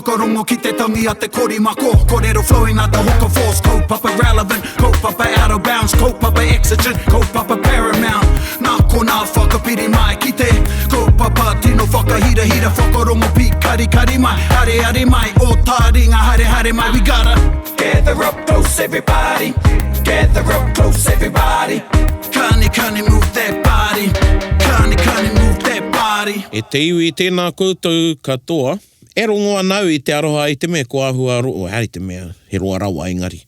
whakarongo ki te tangi a te korimako. Kōrero flowing out the hook of force. Kaupapa relevant, kaupapa out of bounds, kaupapa exigent, kaupapa paramount. Nā kona whakapiri mai ki te kaupapa tino whakahira hira whakarongo pi kari kari mai. Hare hare mai, o Taringa hare hare mai. We gotta gather up close everybody. Gather up close everybody. Kani move that body. Kani move that body. E te iwi tēnā koutou katoa. E rongo anau I te aroha I te mea ko ahua roa. Hari te mea, he roa rawa engari.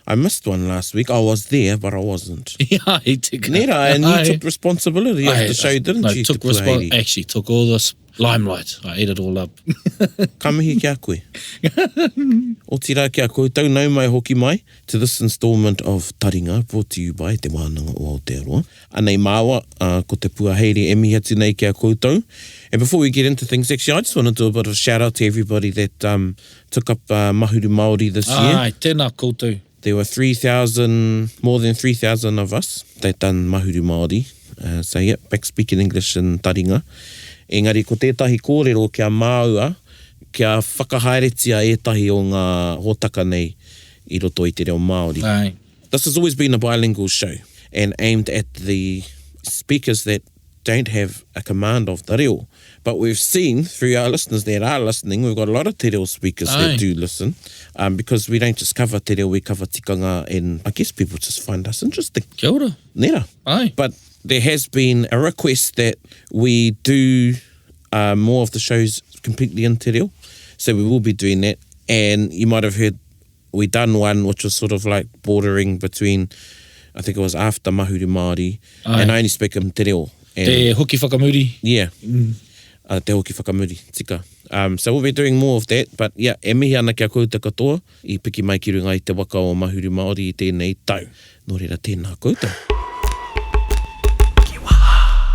I missed one last week. I was there, but I wasn't. Yeah, he took Nera, and you took responsibility of the show, didn't you? Actually, took all this limelight. I ate it all up. Kamihi kia koe. O tira kia koutou, nau mai hoki mai to this instalment of Taringa, brought to you by Te Wānanga o Aotearoa. Anei māua, ko te puaheiri e miha tēnei kia koutou. And before we get into things, actually, I just want to do a bit of a shout out to everybody that took up Mahuru Māori this year. Ai, tēnā koutou. There were more than 3,000 of us that done Mahuru Māori. So yeah, back speaking English in Taringa. Engari, ko tētahi kōrero kia māua, kia whakahaeretia ētahi o ngā hōtaka nei I roto I te reo Māori. Ai. This has always been a bilingual show and aimed at the speakers that don't have a command of the reo. But we've seen through our listeners that are listening, we've got a lot of te reo speakers that do listen, because we don't just cover te reo, we cover tikanga, and I guess people just find us interesting. Kia ora. Nera. Ai. But there has been a request that we do more of the shows completely in te reo, so we will be doing that. And you might have heard we done one which was sort of like bordering between, I think it was after Mahuru Māori, and I only speak in te reo. Te hoki whakamuri. Yeah. Te hoki whakamuri, tika. So we'll be doing more of that, but yeah, e mihi ana kia koutou katoa, I piki mai ki runga I te waka o Mahuru Māori I tēnei tau. Nō reira tēnā koutou.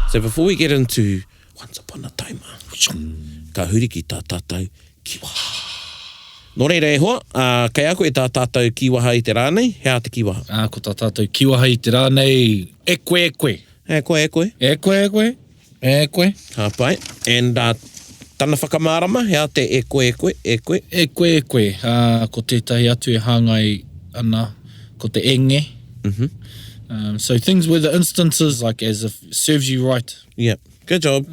So before we get into Once Upon a Taima, ka huri ki tā tātou kiwaha. Nō reira e hoa, kei ako e tā tātou kiwaha I te rānei, hea te kiwaha? Ko tā tātou kiwaha I te rānei, e koe. E koe. Ka pai. And tana whakamārama, hea te e koe. E koe. Ko tētahi atu e hāngai ana, ko te enge. So things where the instances, like as if serves you right. Yeah. Good job.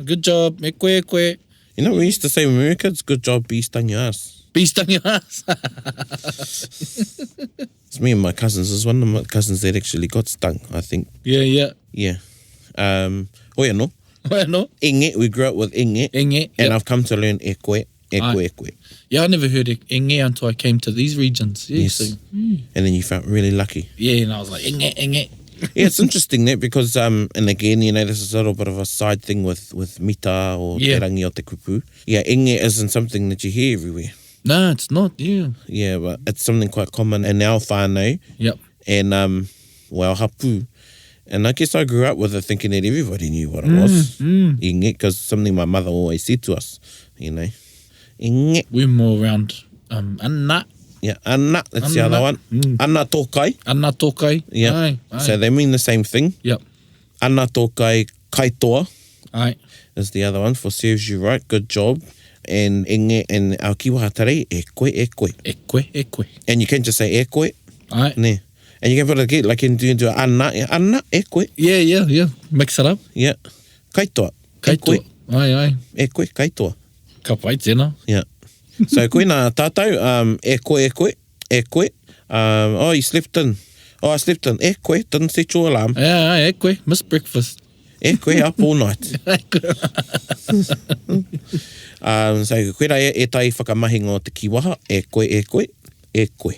E koe. You know, we used to say when we were kids, good job, bee stung your ass. Bee stung your ass. It's me and my cousins. There's one of my cousins that actually got stung, I think. Yeah. Oia no. Enge, we grew up with enge. And I've come to learn e koe. Yeah, I never heard enge until I came to these regions. Yeah, yes. So, And then you felt really lucky. Yeah, and I was like, enge. Yeah, it's interesting that because, and again, you know, this is a little bit of a side thing with mita or te rangi o te kupu. Yeah, enge isn't something that you hear everywhere. No, it's not, yeah. Yeah, but it's something quite common in our whānau. Yep. And, well, hapu. And I guess I grew up with it thinking that everybody knew what it was. Inge, because something my mother always said to us, you know. Inge. We're more around anna. Yeah, anna, that's the other one. Anna tōkai. Yeah, Aye. So they mean the same thing. Yep. Anna tōkai kaitoa. Aye. Is the other one for serves you right, good job. And inge and our kiwaha tarei, e koe. E koe. And you can't just say e koe. Aye. Ne. And you can put it like into anna, e koe. Yeah. Mix it up. Yeah. Kaitoa. Aye. E koe, kaitoa. Ka pai tēnā. Yeah. So koe nā tātou, e koe. Oh, you slept in. Oh, I slept in. E koe, didn't set your alarm. Yeah, e koe, missed breakfast. E koe, up all night. So koe rai e tai whakamahinga o te kiwaha, e koe.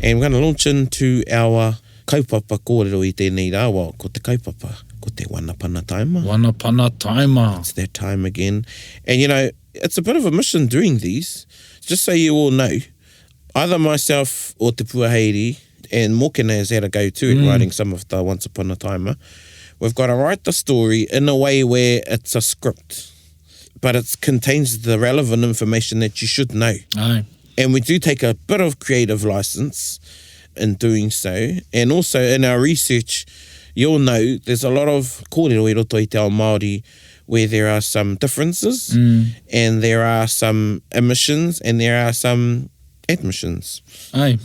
And we're going to launch into our kaupapa kōrero I tēnei rā. Well, ko te kaupapa, ko te wanapana taima. It's that time again. And, you know, it's a bit of a mission doing these. Just so you all know, either myself or te puaheiri, and Mokena has had a go too at writing some of the Once Upon a Taima, we've got to write the story in a way where it's a script, but it contains the relevant information that you should know. Aye. And we do take a bit of creative license in doing so. And also in our research, you'll know there's a lot of kōrero I roto I te ao Māori where there are some differences and there are some omissions and there are some admissions. Aye.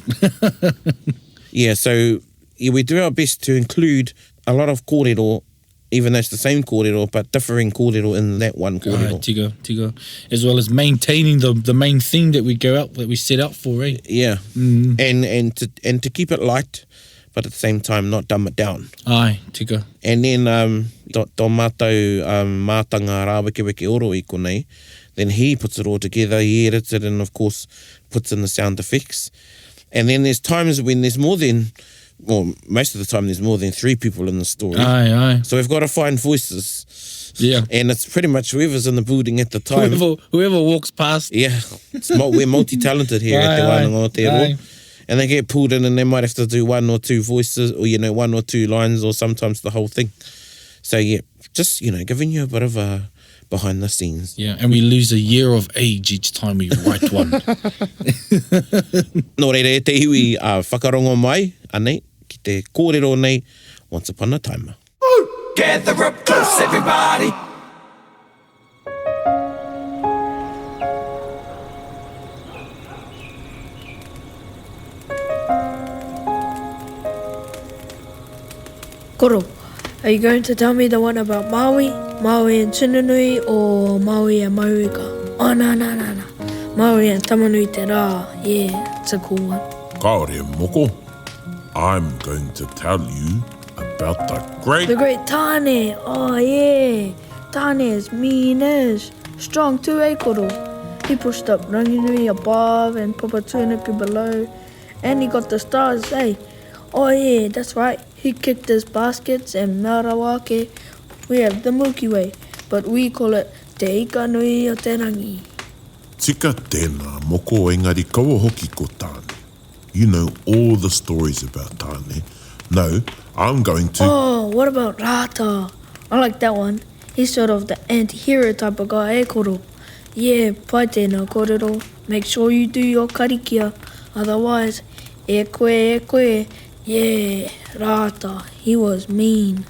Yeah, so we do our best to include a lot of kōrero, even though it's the same kōrero, but differing kōrero in that one kōrero. Tika. As well as maintaining the main theme that we set out for, eh? Yeah, and to keep it light, but at the same time not dumb it down. Aye, tika. And then tō mātou mātanga rāweke oro I konei, then he puts it all together, he edits it and of course puts in the sound effects. And then there's times when there's more than, well, most of the time there's more than 3 people in the story. Aye. So we've got to find voices. Yeah. And it's pretty much whoever's in the building at the time. Whoever walks past. Yeah. We're multi-talented here at Te Wānanga Aotearoa. And they get pulled in and they might have to do 1 or 2 voices or, 1 or 2 lines or sometimes the whole thing. So, yeah, just, giving you a bit of a behind the scenes. Yeah, and we lose a year of age each time we write one. Nō reire, te iwi whakarongo mai, anei, ki te kōrero nei, Once Upon a Taima. Gather up close, everybody. Koro, are you going to tell me the one about Maui? Maui and Tununui or Maui and Mauika? Oh, no. Maui and Tamanui te rā. Yeah, it's a cool one. Koro and Moko, I'm going to tell you about the great Tāne. Oh, yeah. Tāne is mean as. Strong too, eh, Koro? He pushed up Ranginui above and Papatūnuku below. And he got the stars, eh? Oh, yeah, that's right. He kicked his baskets and Marawake. We have the Milky Way, but we call it Te Ika Nui o Te Rangi. Tika tēnā, Moko, engari kaua hoki ko Tāne. You know all the stories about Tāne. No, I'm going to... Oh, what about Rata? I like that one. He's sort of the anti-hero type of guy, eh, Koro? Yeah, pai tēnā, kōrero. Make sure you do your karikia. Otherwise, e koe. Yeah, Rata, he was mean.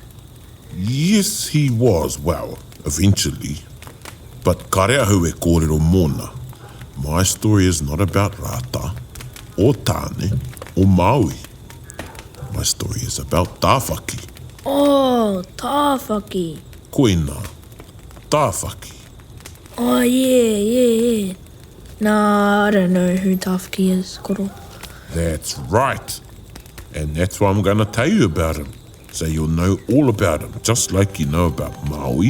Yes, he was, well, eventually. But ka rea hau e kōrero mōna. My story is not about Rata, or Tāne, or Maui. My story is about Tāwhaki. Oh, Tāwhaki. Koina, Tāwhaki. Oh, yeah. Nah, I don't know who Tāwhaki is, Koro. That's right. And that's why I'm going to tell you about him. So you'll know all about him, just like you know about Maui,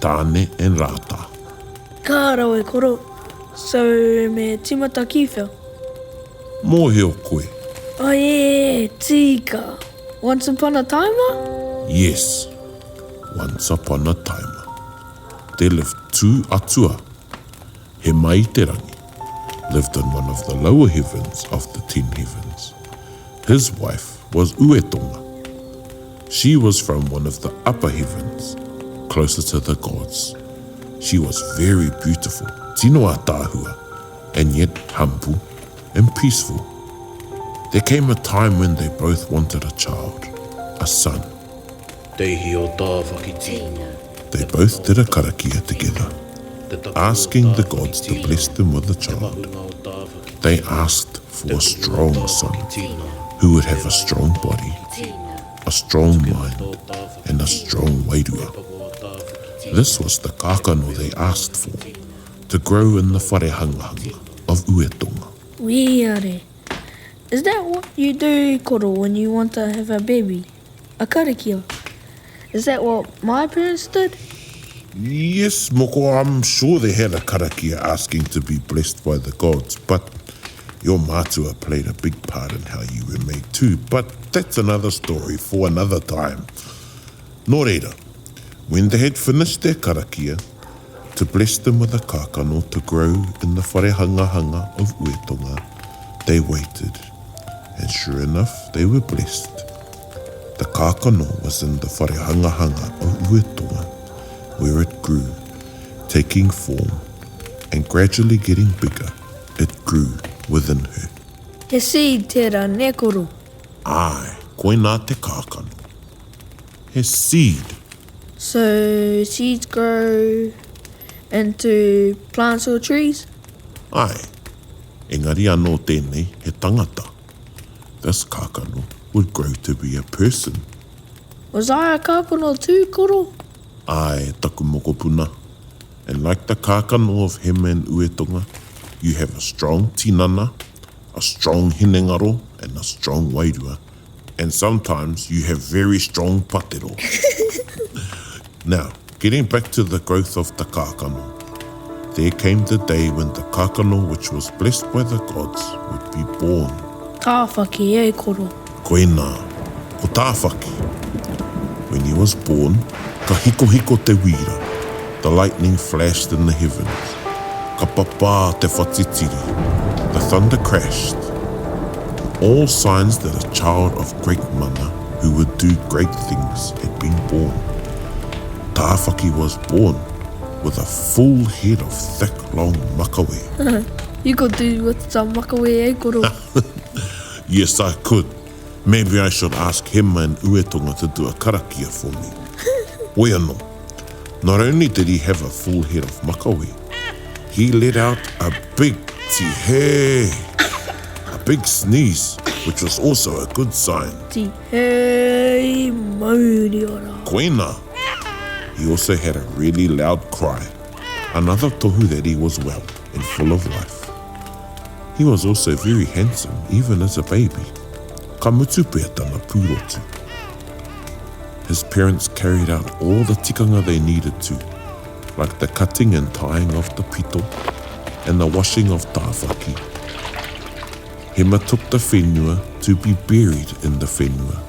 Tāne and Rata. Ka rawe, Koro. So, me timata kiwhia? Mōhio koe. Oh yeah, tika. Once upon a timer? Yes, once upon a time. There lived 2 atua. He mai te rangi lived in one of the lower heavens of the 10 heavens. His wife was Uetonga. She was from one of the upper heavens, closer to the gods. She was very beautiful, tino a tāhua, and yet humble and peaceful. There came a time when they both wanted a child, a son. They both did a karakia together, asking the gods to bless them with a child. They asked for a strong son who would have a strong body, a strong mind, and a strong wairua. This was the kākano they asked for, to grow in the wharehangahanga of Uetonga. Weare. Is that what you do, Koro, when you want to have a baby? A karakia? Is that what my parents did? Yes, Moko, I'm sure they had a karakia asking to be blessed by the gods, but your mātua played a big part in how you were made too. But that's another story for another time. Nō reira, when they had finished their karakia, to bless them with a kākano to grow in the wharehangahanga of Uetonga, they waited. And sure enough, they were blessed. The kākano was in the wharehangahanga of Uetonga, where it grew, taking form, and gradually getting bigger, it grew within her. He seed tērā, ne, Koro? Ai, koe nā te kākano. He seed. So seeds grow into plants or trees? Ai, engari anō tēnei he tangata. This kākano would grow to be a person. Was I a kākano too, Koro? Ai, taku moko puna. And like the kākano of him and Uetonga, you have a strong tinana, a strong hinengaro, and a strong wairua. And sometimes you have very strong patero. Now, getting back to the growth of the kākano. There came the day when the kākano which was blessed by the gods would be born. Tāwhaki, Koro? Koina, ko Tāwhaki. When he was born, ka hiko hiko te wira. The lightning flashed in the heavens. Ka papa te whatitiri. The thunder crashed. All signs that a child of great mana who would do great things had been born. Tāwhaki was born with a full head of thick, long makawe. You could do with some makawe, Koro? Yes, I could. Maybe I should ask him and Uetonga to do a karakia for me. Weano. Not only did he have a full head of makawe, he let out a big tihe, a big sneeze, which was also a good sign. Tihe mauriora. Koina. He also had a really loud cry, another tohu that he was well and full of life. He was also very handsome, even as a baby. Ka mutu pea tana pūrotu. His parents carried out all the tikanga they needed to, like the cutting and tying of the pito and the washing of Tāwhaki. Hema took the whenua to be buried in the whenua.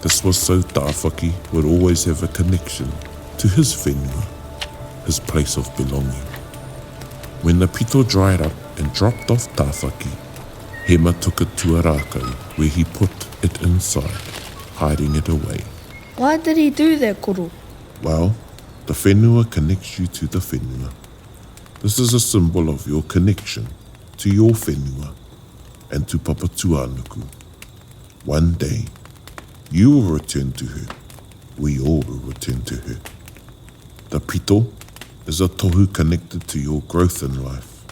This was so Tāwhaki would always have a connection to his whenua, his place of belonging. When the pito dried up and dropped off Tāwhaki, Hema took it to a rākau where he put it inside, hiding it away. Why did he do that, Koro? Well, the whenua connects you to the whenua. This is a symbol of your connection to your whenua and to Papa Tuanuku. One day, you will return to her. We all will return to her. The pito is a tohu connected to your growth in life.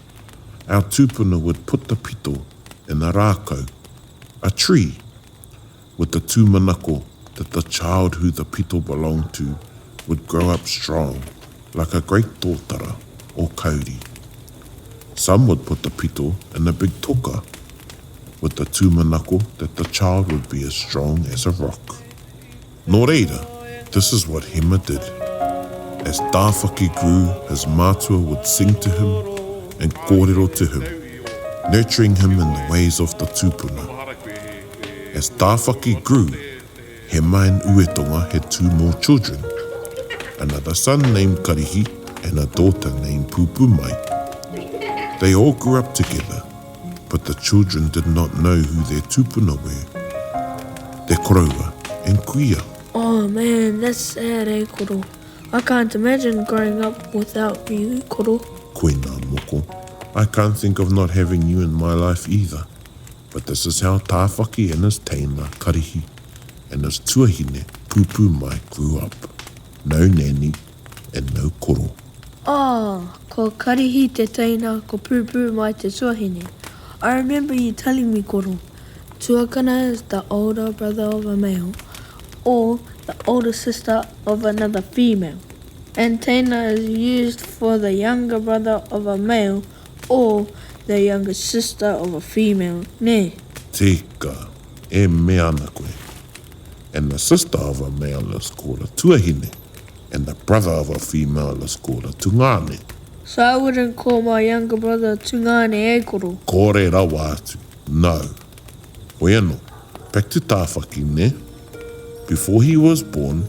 Our tūpuna would put the pito in a rākau, a tree, with the tūmanako that the child who the pito belonged to would grow up strong, like a great tōtara or kauri. Some would put the pito in a big toka, with the tūmanako that the child would be as strong as a rock. Nō reira, this is what Hema did. As Tāwhaki grew, his mātua would sing to him and kōrero to him, nurturing him in the ways of the tūpuna. As Tāwhaki grew, Hema and Uetonga had 2 more children, another son named Karihi and a daughter named Pupumai. They all grew up together, but the children did not know who their tūpuna were, their koroua and kuia. Oh man, that's sad, Koro? I can't imagine growing up without you, Koro. Koina moko. I can't think of not having you in my life either. But this is how Tāwhaki and his teina, Karihi, and his tuahine, Pupumai, grew up. No nani and no koro. Oh, ko Karihi te teina, ko Pupumai te tuahine. I remember you telling me, Koro. Tuakana is the older brother of a male, or the older sister of another female. And teina is used for the younger brother of a male or the younger sister of a female, ne? Tika, e mea ana koe. And the sister of a male is called a tuahine, and the brother of a female is called a tungane. So I wouldn't call my younger brother tungane, Koro? Kōrero wātu. No. Oiano, back to Tāwhaki, ne? Before he was born,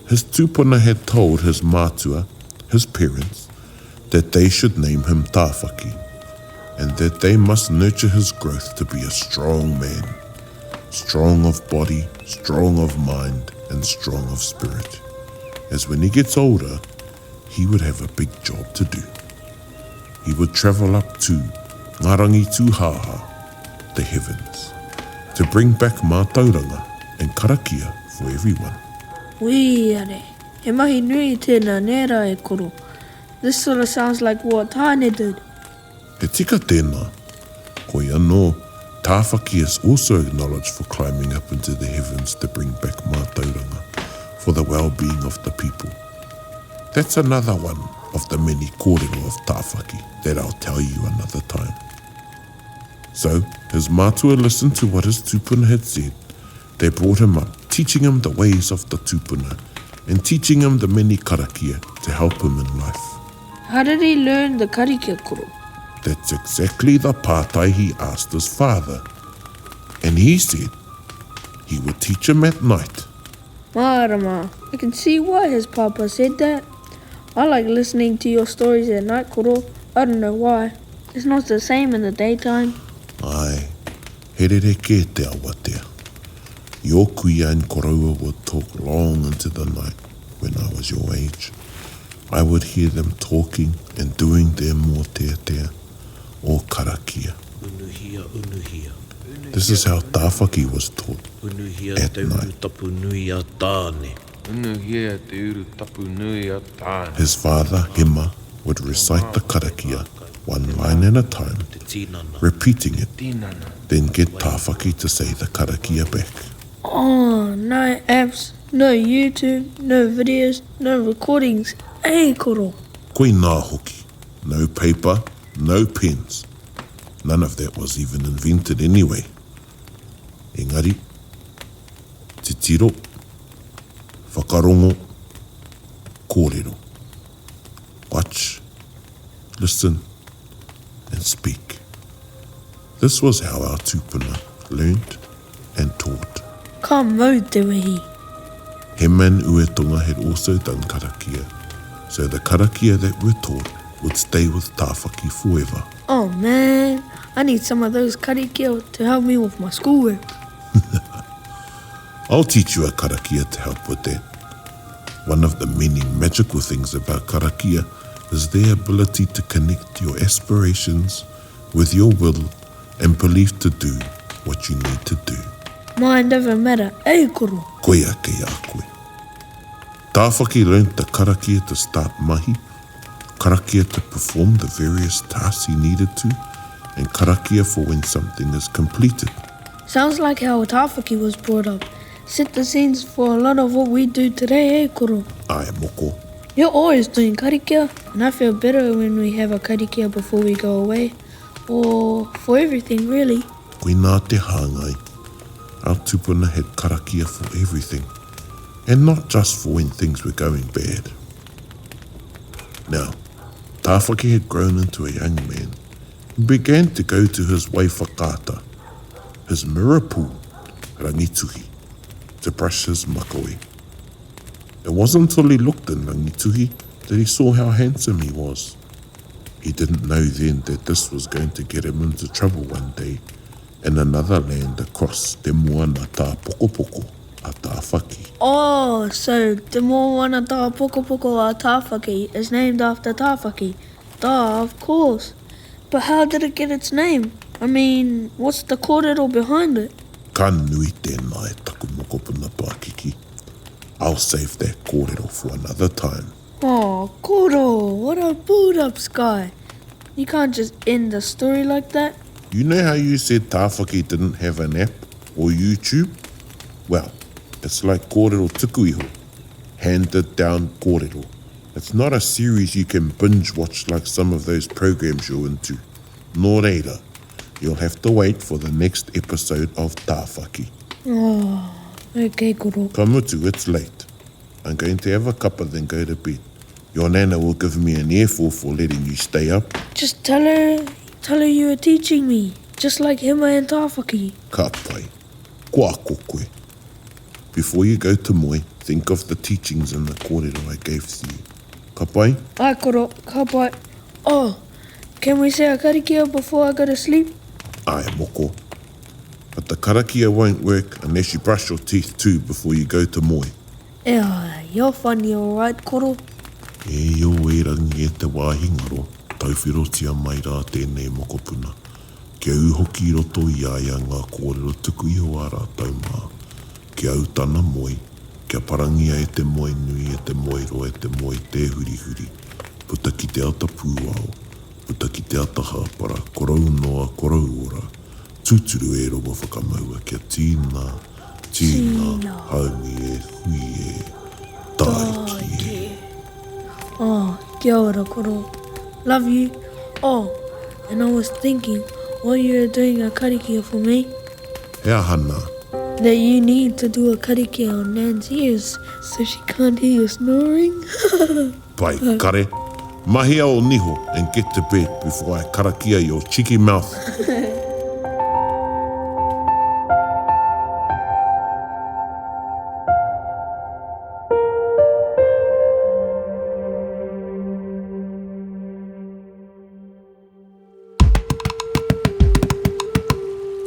his tūpuna had told his mātua, his parents, that they should name him Tāwhaki, and that they must nurture his growth to be a strong man, strong of body, strong of mind, and strong of spirit. As when he gets older, he would have a big job to do. He would travel up to Ngarangi Tūhaha, the heavens, to bring back mātauranga and karakia for everyone. Weare, He mahi nui tēnā nera e koro. This sort of sounds like what Tāne did. He tika tēnā. Ko ia no, Tāwhaki is also acknowledged for climbing up into the heavens to bring back mātauranga for the well-being of the people. That's another one of the many kōrero of Tāwhaki that I'll tell you another time. So, his mātua listened to what his tupuna had said. They brought him up, teaching him the ways of the tupuna and teaching him the many karakia to help him in life. How did he learn the karakia koro? That's exactly the pātai he asked his father. And he said he would teach him at night. Mārama, I can see why his papa said that. I like listening to your stories at night, koro. I don't know why. It's not the same in the daytime. Ai, herere ke te awatea. Your kuia and koroua would talk long into the night when I was your age. I would hear them talking and doing their mōteatea or karakia. Unuhia, unuhia. This is how Tāwhaki was taught Unuhia at te uru night. tapu nui a tāne. Unuhia te uru tapu nui a tāne. His father, Hema, would recite the karakia one line at a time, Te tinana. repeating it, Tinana. then get Tāwhaki to say the karakia back. Oh, no apps, no YouTube, no videos, no recordings. Hey, koro. Koe nā hoki. No paper, no pens. None of that was even invented anyway. Engari, te tiro, whakarongo, kōrero. Watch, listen, and speak. This was how our tupuna learned and taught. Ka mau te wehi. Hema and Uetonga had also done karakia, so the karakia that were taught would stay with Tāwhaki forever. Oh man, I need some of those karakia to help me with my schoolwork. I'll teach you a karakia to help with that. One of the many magical things about karakia is their ability to connect your aspirations with your will and belief to do what you need to do. Mind over matter, hey koro. Koe a kei a koe. Tāwhaki learned the karakia to start mahi, karakia to perform the various tasks he needed to, and karakia for when something is completed. Sounds like how Tāwhaki was brought up. Set the scenes for a lot of what we do today, hey koro. Ai moko, You're always doing karakia, and I feel better when we have a karakia before we go away. Or for everything, really. koe nā te hāngai. Our tupuna had karakia for everything, and not just for when things were going bad. Now, Tāwhaki had grown into a young man and began to go to his waiwhakata, his mirror pool, rangituhi, to brush his makawe. It wasn't until he looked in rangituhi that he saw how handsome he was. He didn't know then that this was going to get him into trouble one day in another land across te moana tā pokopoko a Tāwhaki. Oh, so the moana tā pokopoko a Tāwhaki is named after Tāwhaki. Duh, of course. But how did it get its name? I mean, what's the kōrero behind it? Ka nui tēnā e taku mokopuna Pākiki. I'll save that kōrero for another time. Oh, Koro, what a boot up guy. You can't just end the story like that. You know how you said Tāwhaki didn't have an app or YouTube? Well, it's like kōrero tukuiho, handed down kōrero. It's not a series you can binge watch like some of those programs you're into. Nō reira, you'll have to wait for the next episode of Tāwhaki. Oh, okay, Koro. Ka mutu, it's late. I'm going to have a cuppa then go to bed. Your nana will give me an earful for letting you stay up. Just tell her you were teaching me, just like Hema and Tāwhaki. Ka pai, kua kokoe. Before you go to Moi, think of the teachings and the kōrero I gave to you. Ka pai? Ai, Koro, ka pai. Oh, can we say a karakia before I go to sleep? Ai moko. But the karakia won't work unless you brush your teeth too before you go to Moi. Yeah, you're funny, alright, Koro. E o e rangi e te wāhingaro, tauwhirotia mai rā tēnei mokopuna. Kia uhoki roto i aia ngā kōrero tuku iho a rā taumā. Kia utana Moi, Kia parangia e te moe nui, e te moe roa, e te moe te huri huri. Puta ki te ata pūao, puta ki te ata hāpara, korau noa, korau ora. Tūturu e roa whakamaua, kia tīna, haumi e, hui e, taiki e. Oh, kia ora, koro. Love you. Oh, and I was thinking, while you're doing a karakia for me, Hea hana, that you need to do a karakia on Nan's ears so she can't hear you snoring. pai kare. Mahia o niho and get to bed before I karakia your cheeky mouth.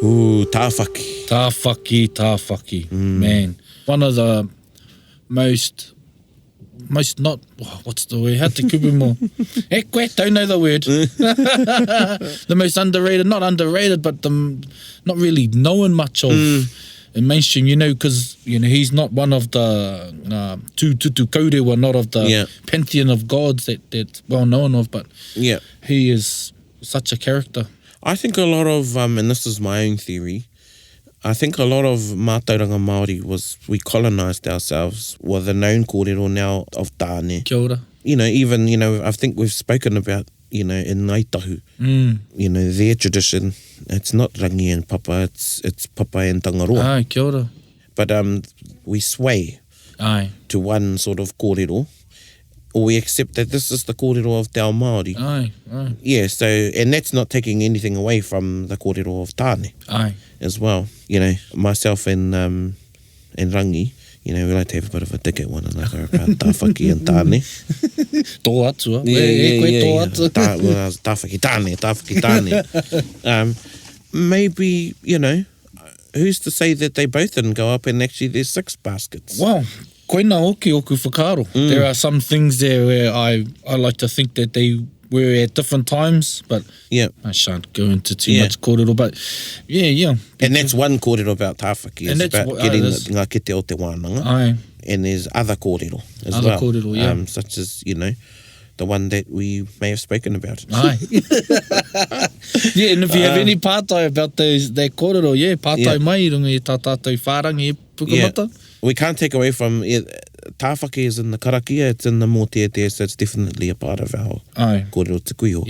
Ooh, Tāwhaki. Tāwhaki. Man, one of the most not, what's the word? How te kupu mo? E koe, don't know the word. The most underrated, not underrated, but the not really known much of in mainstream, you know, because, you know, he's not one of the tutu kōrero, not of the pantheon of gods that's well known of, but he is such a character. I think a lot of, and this is my own theory, I think a lot of mātauranga Māori we colonised ourselves with the known kōrero now of tāne. Kia ora. You know, even, you know, I think we've spoken about, you know, in Ngaitahu, you know, their tradition, it's not rangi and papa, it's papa and tangaroa. Ai, kia ora. But we sway to one sort of kōrero, or we accept that this is the kōrero of te ao Māori. Ai. Yeah, so, and that's not taking anything away from the kōrero of tāne as well. You know, myself and Rangi, you know, we like to have a bit of a dig at one another about Tāwhaki and tāne. Tō atua. Tāwhaki tāne. Maybe, you know, who's to say that they both didn't go up and actually there's 6 baskets? Well, koina oki oku whakaro. There are some things there where I like to think that they were at different times, but I shan't go into too much kōrero, but yeah. And that's one kōrero about Tāwhaki, it's about getting ngā kete o te wānanga. And there's other kōrero as well. Other kōrero, such as, you know, the one that we may have spoken about. And if you have any pātai about that kōrero, pātai mai i runga i tā tātou whārangi e pukamata. We can't take away from Tāwhaki is in the karakia, it's in the mōtete, so it's definitely a part of our kōrero te kuiho.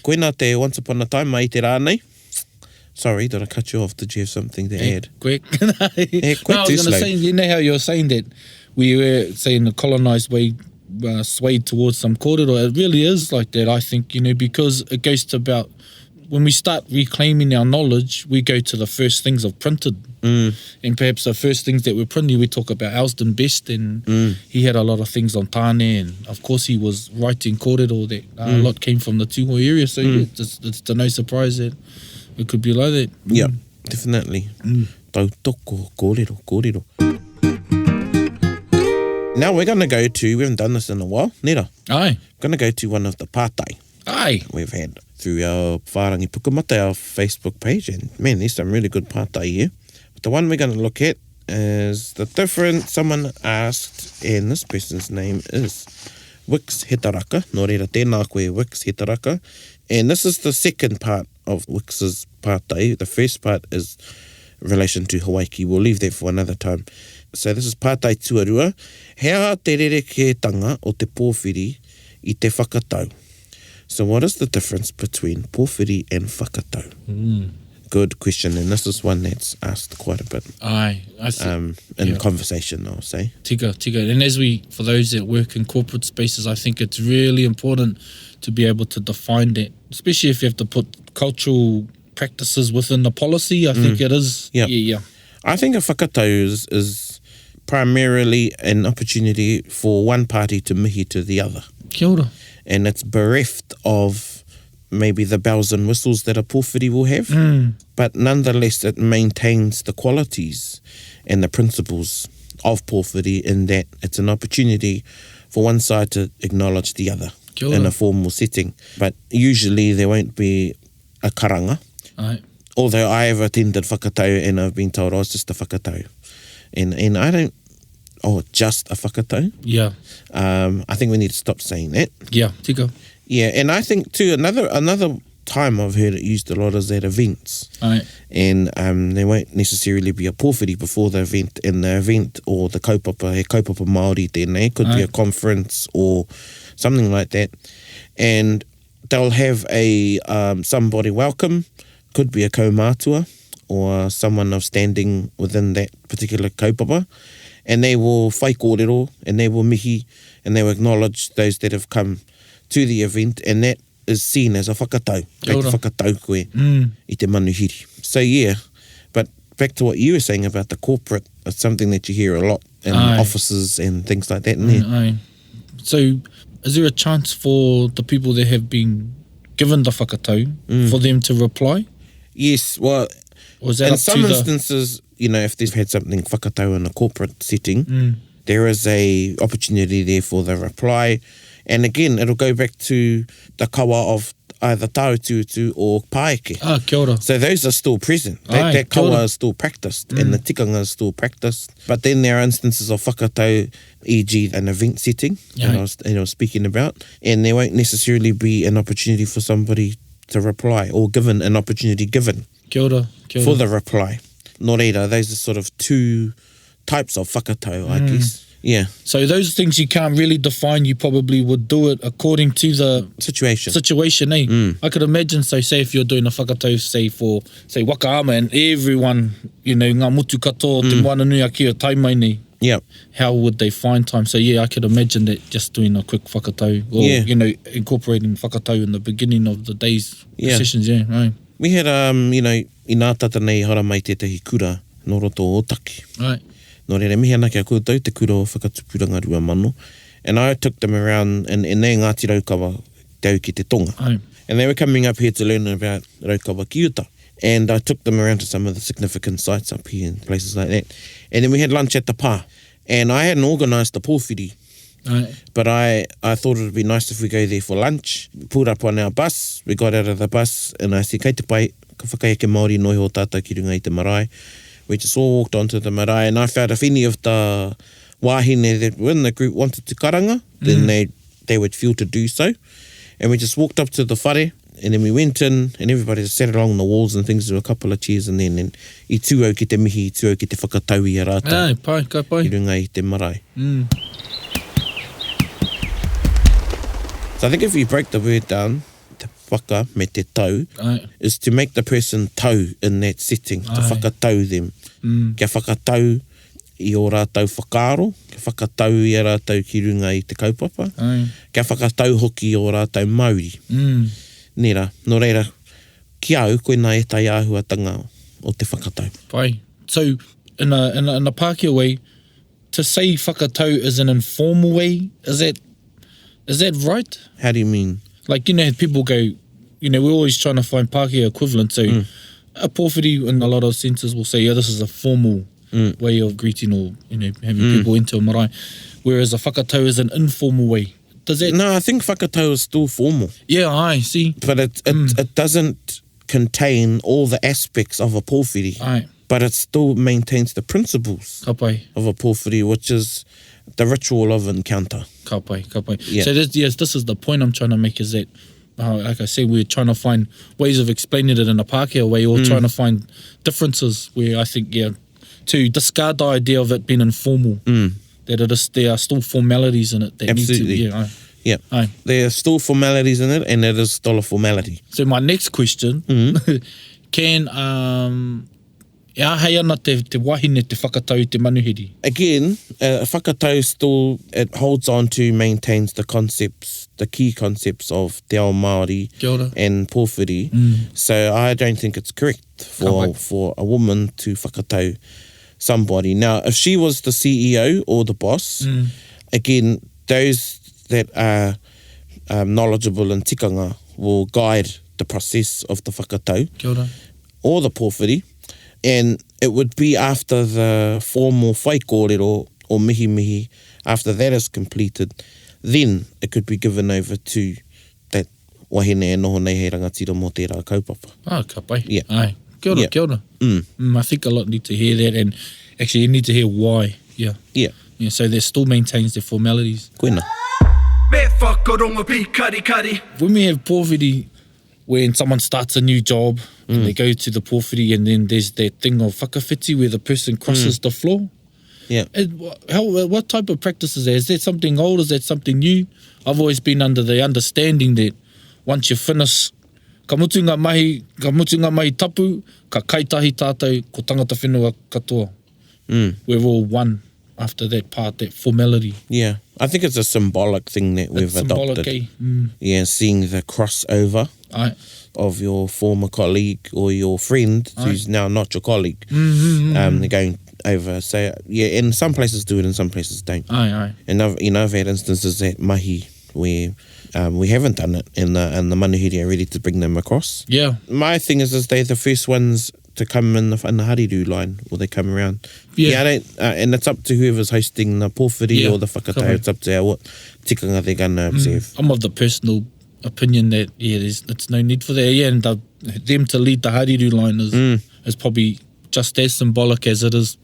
Koina te once upon a time mai te rānei. Sorry, did I cut you off? Did you have something to add? Quick. No, I was going to say, you know how you're saying that we were saying the colonised way swayed towards some kōrero. It really is like that, I think, you know, because it goes to about when we start reclaiming our knowledge, we go to the first things of printed. And perhaps the first things that were printed, we talk about Elsden Best, and he had a lot of things on tāne, and of course he was writing kōrero that a lot came from the Tūhoe area, so it's no surprise that it could be like that. Yeah, definitely. Tautoko, kōrero. Now we're going to go to, we haven't done this in a while, nera. We're going to go to one of the pātai we've had through our Whārangi Pukamata, our Facebook page, and man, there's some really good pātai here. But the one we're going to look at is the different, someone asked, and this person's name is Wix Hetaraka, nō reira tēnā koe Wix Hetaraka, and this is the second part of Wix's pātai. The first part is in relation to Hawaii. We'll leave that for another time. So this is pātai tuarua. Hea te rerekētanga o te pōwhiri i te whakatau. So what is the difference between pōwhiri and whakatau? Good question, and this is one that's asked quite a bit. In conversation, I'll say. Tika. And as for those that work in corporate spaces, I think it's really important to be able to define that, especially if you have to put cultural practices within the policy. I think it is. Yeah. I think a whakatau is primarily an opportunity for one party to mihi to the other. Kia ora. And it's bereft of maybe the bells and whistles that a pōwhiri will have, but nonetheless it maintains the qualities and the principles of pōwhiri in that it's an opportunity for one side to acknowledge the other in a formal setting. But usually there won't be a karanga. Although I have attended whakatau and I've been told, it's just a whakatau. And just a whakatau. Yeah. I think we need to stop saying that. Yeah, tika. Yeah, and I think too, another time I've heard it used a lot is at events. Right. And there won't necessarily be a pōwhiri before the event, and the event or the kaupapa, he kaupapa Māori tēnei, could be a conference or something like that. And they'll have a somebody welcome, could be a kaumātua or someone of standing within that particular kaupapa, and they will whai kōrero, and they will mihi, and they will acknowledge those that have come to the event, and that is seen as a whakatau. Kei te whakatau koe I te manuhiri. So yeah, but back to what you were saying about the corporate, it's something that you hear a lot in offices and things like that. So is there a chance for the people that have been given the whakatau for them to reply? Yes, well, or is that in some instances, you know, if they've had something whakatau in a corporate setting, there is a opportunity there for the reply. And again, it'll go back to the kawa of either tāututu or paeke. Kia ora. So those are still present. That kawa is still practiced and the tikanga is still practiced. But then there are instances of whakatau, e.g. an event setting that I was speaking about, and there won't necessarily be an opportunity for somebody to reply or given an opportunity given Kia ora. for the reply. Nō reira, those are sort of two types of whakatau, I guess. Yeah. So those things you can't really define, you probably would do it according to the situation, eh? I could imagine, so say if you're doing a whakatau, say for, say, wakaama, and everyone, you know, ngā motu katoa, te moana nui a kia Taima nei. Yeah. How would they find time? So yeah, I could imagine that just doing a quick whakatau, or, you know, incorporating whakatau in the beginning of the day's sessions, right. We had, you know, I nā tata nei hara mai tētahi kura, no roto o taki. Right. Nō reira, mihi ana kia koutou, te kura o whakatupuranga rua mano. And I took them around, and nei Ngāti Raukawa te au ki te tonga. And they were coming up here to learn about Raukawa ki uta. And I took them around to some of the significant sites up here and places like that. And then we had lunch at the pā. And I hadn't organised the pōwhiri. But I thought it would be nice if we go there for lunch. We pulled up on our bus, we got out of the bus, and I said, kei te pai, ka whakaiake Māori noi ho tātou ki runga I te marae. We just all walked onto the marae, and I found if any of the wāhine that were in the group wanted to karanga, then they would feel to do so. And we just walked up to the whare, and then we went in, and everybody just sat along the walls and things. There were a couple of chairs, and then I tūau ki te mihi, I tūau ki te whakatau I a rātou. Ka pai. I runga I te marae. So I think if you break the word down, te whaka me te tau, is to make the person tau in that setting, to whakatau them. Kia whakatau I o rātou whakaaro, kia whakatau I a rātou ki runga I te kaupapa, kia whakatau hoki o rātou Māori. Nera, nō reira, ki au, koe nā e tai āhuatanga o te whakatau. Pai. So, in a Pākehā way, to say whakatau is an informal way, is that right? How do you mean? Like, you know, people go, you know, we're always trying to find Pākehā equivalent. So, a pōwhiri in a lot of senses will say, yeah, this is a formal way of greeting or, you know, having people into a marae. Whereas a whakatau is an informal way. Does that... No, I think whakatau is still formal. Yeah, I see. But it doesn't contain all the aspects of a pōwhiri. But it still maintains the principles of a pōwhiri, which is the ritual of encounter. Ka pai. Yeah. So this is the point I'm trying to make, is that, like I said, we're trying to find ways of explaining it in a Pākehā way, or trying to find differences where I think, to discard the idea of it being informal, that there are still formalities in it that Absolutely. need to... Yeah. There are still formalities in it, and it is still a formality. So my next question, can... hei ana te wahine te whakatau te manuhiri? Again, whakatau still, it holds on to, maintains the concepts, the key concepts of te ao Māori and pōwhiri. So I don't think it's correct for a woman to whakatau somebody. Now, if she was the CEO or the boss, again, those that are knowledgeable in tikanga will guide the process of the whakatau or the pōwhiri. And it would be after the formal whai kōrero or mihi, after that is completed, then it could be given over to that wahine e noho nei hei rangatira mō tērā kaupapa. Ka pai. Yeah. Ai. Kia ora. I think a lot need to hear that, and actually you need to hear why. Yeah. Yeah, so they still maintains their formalities. Koina. Me whakarongo pi kari kari. When we have pōwhiri, when someone starts a new job and they go to the pōwhiri, and then there's that thing of whakawhiti where the person crosses the floor. Yeah. What type of practice is that? Is that something old? Is that something new? I've always been under the understanding that once you finish, ka mutu ngā mahi tapu, ka kaitahi tātou, ko tangata whenua katoa. We're all one after that part, that formality. Yeah. I think it's a symbolic thing that we've adopted. Yeah, seeing the crossover of your former colleague or your friend who's now not your colleague. They're going over. So, yeah, in some places do it, in some places don't. And I've had instances at mahi where we haven't done it, and the manuhiri are ready to bring them across. Yeah. My thing is they're the first ones to come in the hariru line, or they come around. Yeah, and it's up to whoever's hosting the pōwhiri or the whakatau. It's up to what tikanga they're going to observe. I'm of the personal opinion that, it's no need for that. Yeah, and them to lead the hariru line is probably just as symbolic as it is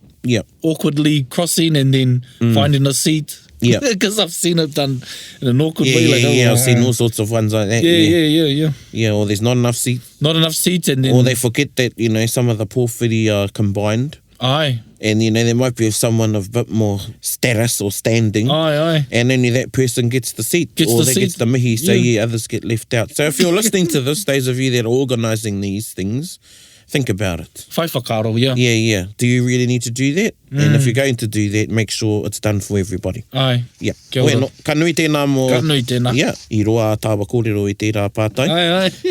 awkwardly crossing and then finding a seat. Yeah, because I've seen it done in an awkward way. I've seen all sorts of ones like that. Yeah, or there's not enough seats. And then... Or they forget that, some of the pōwhiri are combined. And, there might be someone of a bit more status or standing. And only that person gets the seat. Gets the mihi, so others get left out. So if you're listening to this, those of you that are organising these things, think about it. Whai whakaro, Yeah. Do you really need to do that? And if you're going to do that, make sure it's done for everybody. Yeah. Kia ora. Ka nui tēnā mō... Ka nui tēnā. Yeah. I roa tāwa kōrero I tērā pātai.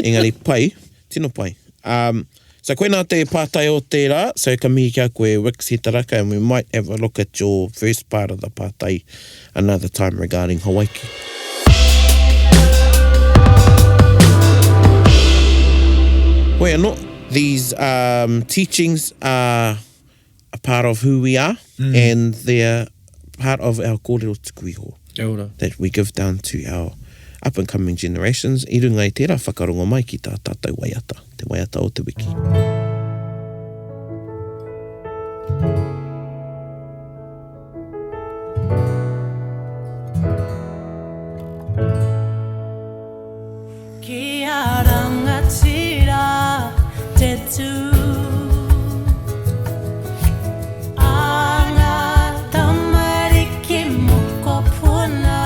Engari pai, tino pai. So koina te pātai o tērā, so ka mihi kia koe Wix he taraka, and we might have a look at your first part of the pātai another time regarding Hawaii. Koe anō. These teachings are a part of who we are, and they're part of our kōrero tukuiho that we give down to our up-and-coming generations. I runga I tērā whakarongo mai ki tā tātou waiata, te waiata o te wiki. Kia rangatira te tū Anga tamariki moko puna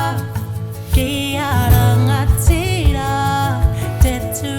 Kia rangatira te tū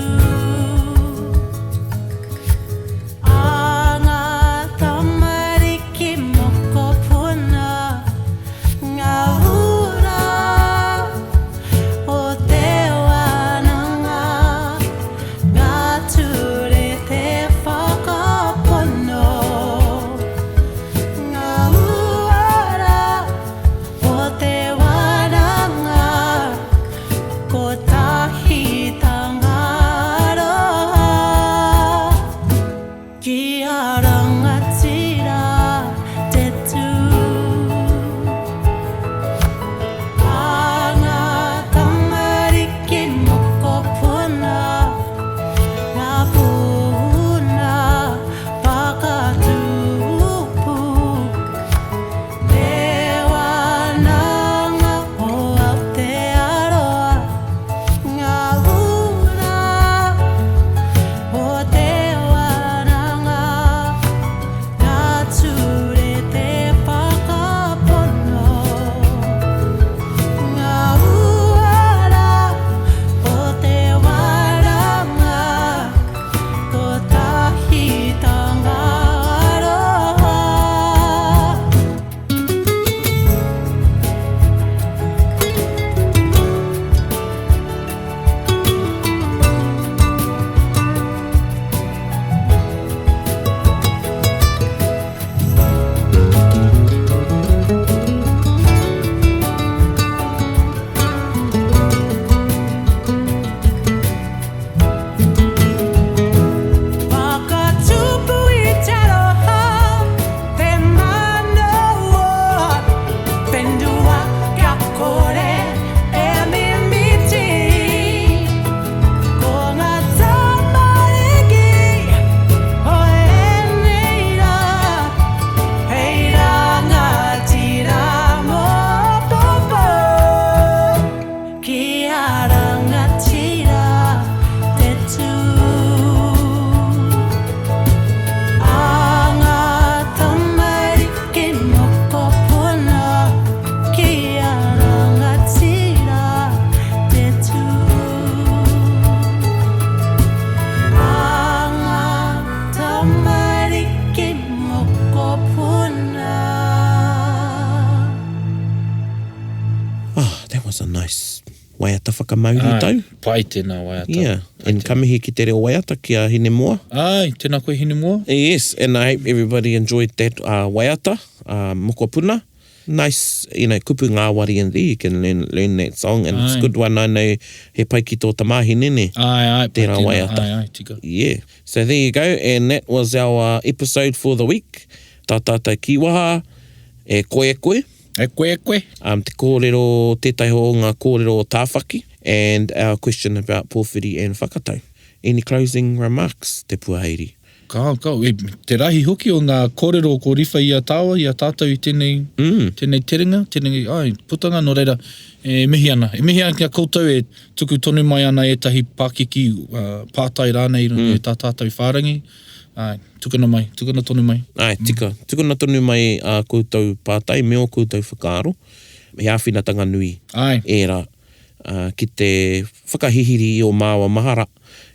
waiata whakamauri tau. Pai tēnā waiata. Yeah, and kamihi ki te reo waiata ki a hine moa. Ai, tēnā koe hine moa. Yes, and I hope everybody enjoyed that waiata, moko puna. Nice, kupu ngāwari in there, you can learn that song, and it's a good one, I know, he pai ki tō tamahi nene. Ai, tēnā waiata. Ai, tika. Yeah, so there you go, and that was our episode for the week. Tā tātou kiwaha, e koe. E koe. Te kōrero, tētai ho ngā kōrero o Tāwhaki, and our question about pōwhiri and whakatau. Any closing remarks, te puaheiri? Ka, te rahi hoki o ngā kōrero ko riwha i a tāua, i a tātou i tēnei Taringa, tēnei, putanga, no reira, mihi ana kia koutou e tuku tonu mai ana e tahi pākiki pātai rānei e tā tātou whārangi. Tukuna tonu mai. Tukuna tonu mai a koutou pātai, meo koutou whakaaro. He āwhinatanga nui. Era, ki te whakahihiri o māua mahara,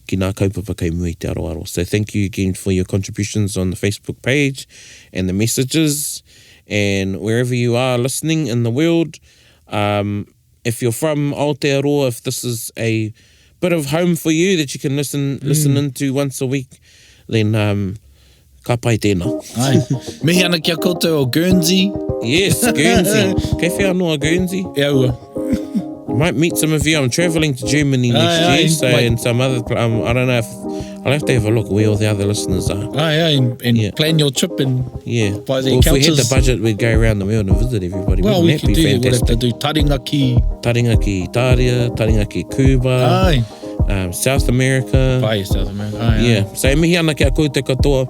ki nā kaupapa kei mui te aroaro. So thank you again for your contributions on the Facebook page and the messages, and wherever you are listening in the world, if you're from Aotearoa, if this is a bit of home for you that you can listen into once a week, then ka pai tēnā. Mihi ana kia koutou o Guernsey. Yes, Guernsey. Kei whea noa Guernsey? E aua. Might meet some of you. I'm travelling to Germany next year, so and some other. I don't know if I'll have to have a look where all the other listeners are. And plan your trip and buy their couches. If we had the budget, we'd go around the world and visit everybody. Well, we could do. Fantastic? We'd have to do Taringa ki Tāria, Taringa ki Cuba, South America. South America. So mihi ana kia koe te katoa.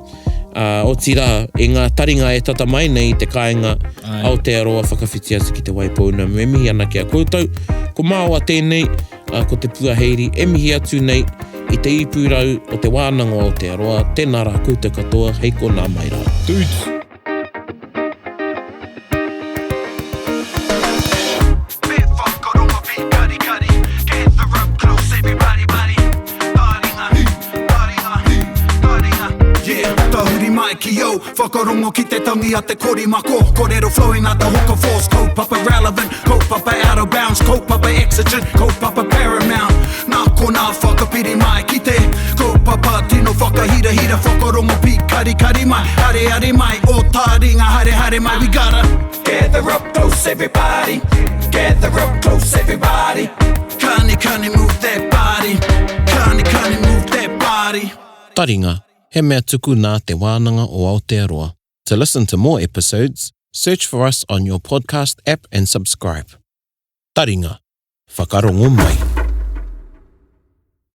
O tira, e ngā taringa e tata mai nei te kāinga Aotearoa whakawhitiasa ki te waipouna. Me mihi ana kia koutou, ko māua tēnei, ko te puaheiri, e mihi atu nei i te ipurau o te wānanga o Aotearoa. Tēnā rā koutou katoa, hei ko nā mai rā. Dudes. Yo, whakarongo ki te tangi a te kori mako, kōrero flowing out the hook of force, kaupapa relevant, kaupapa out of bounds, kaupapa exigent, kaupapa paramount. Nā ko nā whakapiri mai ki te kaupapa tino whakahira whakarongo pi kari mai, hare mai, o Taringa hare mai. We gotta gather up close everybody, gather up close everybody. Kani move that body, kani move that body. Taringa. He mea tuku nā te wānanga o Aotearoa. To listen to more episodes, search for us on your podcast app and subscribe. Taringa, whakarongo mai.